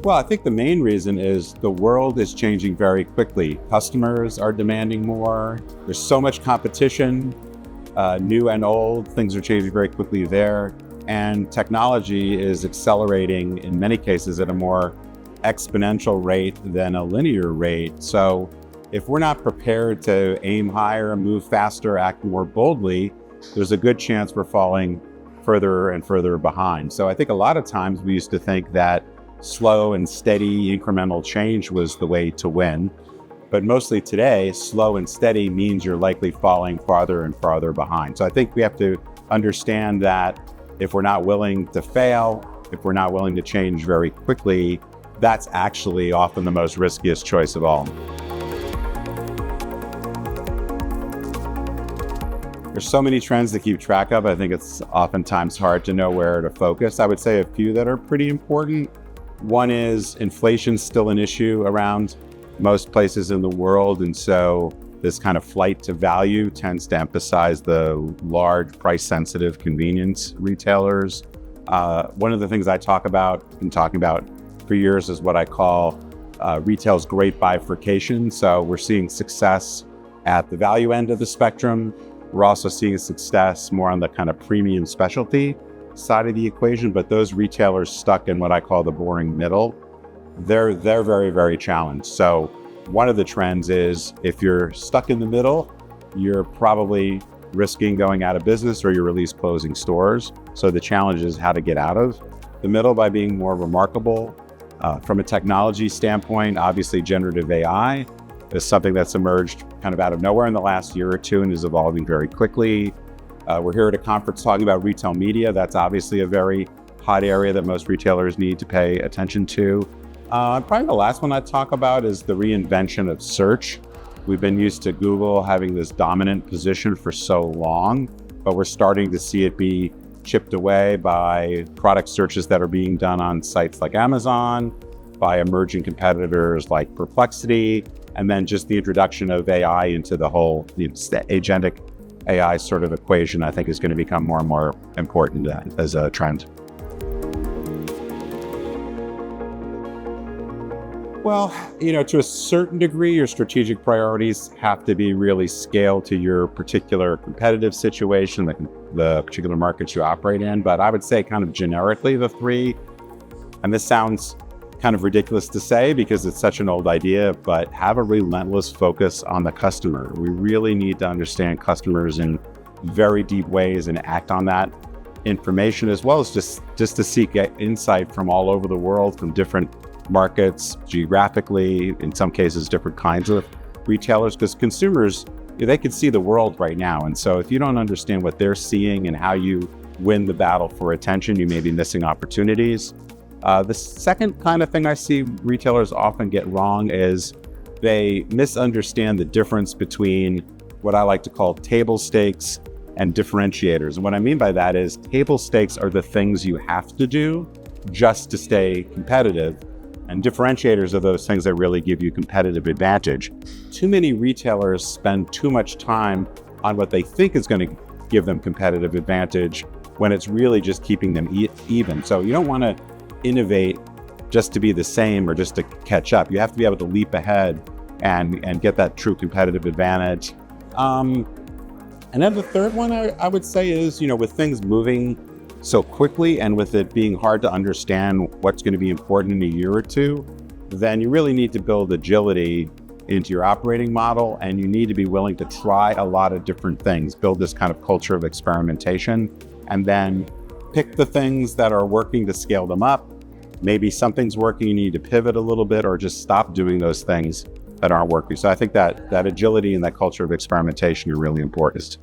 Well, I think the main reason is the world is changing very quickly. Customers are demanding more. There's so much competition, new and old. Things are changing very quickly there. And technology is accelerating in many cases at a more exponential rate than a linear rate. So if we're not prepared to aim higher, move faster, act more boldly, there's a good chance we're falling further and further behind. So I think a lot of times we used to think that slow and steady incremental change was the way to win. But mostly today, slow and steady means you're likely falling farther and farther behind. So I think we have to understand that if we're not willing to fail, if we're not willing to change very quickly, that's actually often the most riskiest choice of all. There's so many trends to keep track of. I think it's oftentimes hard to know where to focus. I would say a few that are pretty important. One is inflation's still an issue around most places in the world. And so this kind of flight to value tends to emphasize the large price-sensitive convenience retailers. One of the things I been talking about for years is what I call retail's great bifurcation. So we're seeing success at the value end of the spectrum. We're also seeing success more on the kind of premium specialty side of the equation, but those retailers stuck in what I call the boring middle, they're very, very challenged. So one of the trends is if you're stuck in the middle, you're probably risking going out of business or you're at least closing stores. So the challenge is how to get out of the middle by being more remarkable. From a technology standpoint, obviously generative AI is something that's emerged kind of out of nowhere in the last year or two and is evolving very quickly. We're here at a conference talking about retail media. That's obviously a very hot area that most retailers need to pay attention to. Probably the last one I'd talk about is the reinvention of search. We've been used to Google having this dominant position for so long, but we're starting to see it be chipped away by product searches that are being done on sites like Amazon, by emerging competitors like Perplexity, and then just the introduction of AI into the whole agentic AI sort of equation, I think is going to become more and more important as a trend. Well, to a certain degree, your strategic priorities have to be really scaled to your particular competitive situation, the particular markets you operate in. But I would say kind of generically the three, and this sounds kind of ridiculous to say because it's such an old idea, but have a relentless focus on the customer. We really need to understand customers in very deep ways and act on that information, as well as just to seek insight from all over the world, from different markets, geographically, in some cases, different kinds of retailers, because consumers, they can see the world right now. And so if you don't understand what they're seeing and how you win the battle for attention, you may be missing opportunities. The second kind of thing I see retailers often get wrong is they misunderstand the difference between what I like to call table stakes and differentiators. And what I mean by that is table stakes are the things you have to do just to stay competitive. And differentiators are those things that really give you competitive advantage. Too many retailers spend too much time on what they think is going to give them competitive advantage when it's really just keeping them even. So you don't want to innovate just to be the same or just to catch up. You have to be able to leap ahead and get that true competitive advantage. And then the third one I would say is, with things moving so quickly and with it being hard to understand what's going to be important in a year or two, then you really need to build agility into your operating model, and you need to be willing to try a lot of different things, build this kind of culture of experimentation, and then pick the things that are working to scale them up. Maybe something's working, you need to pivot a little bit or just stop doing those things that aren't working. So I think that agility and that culture of experimentation are really important.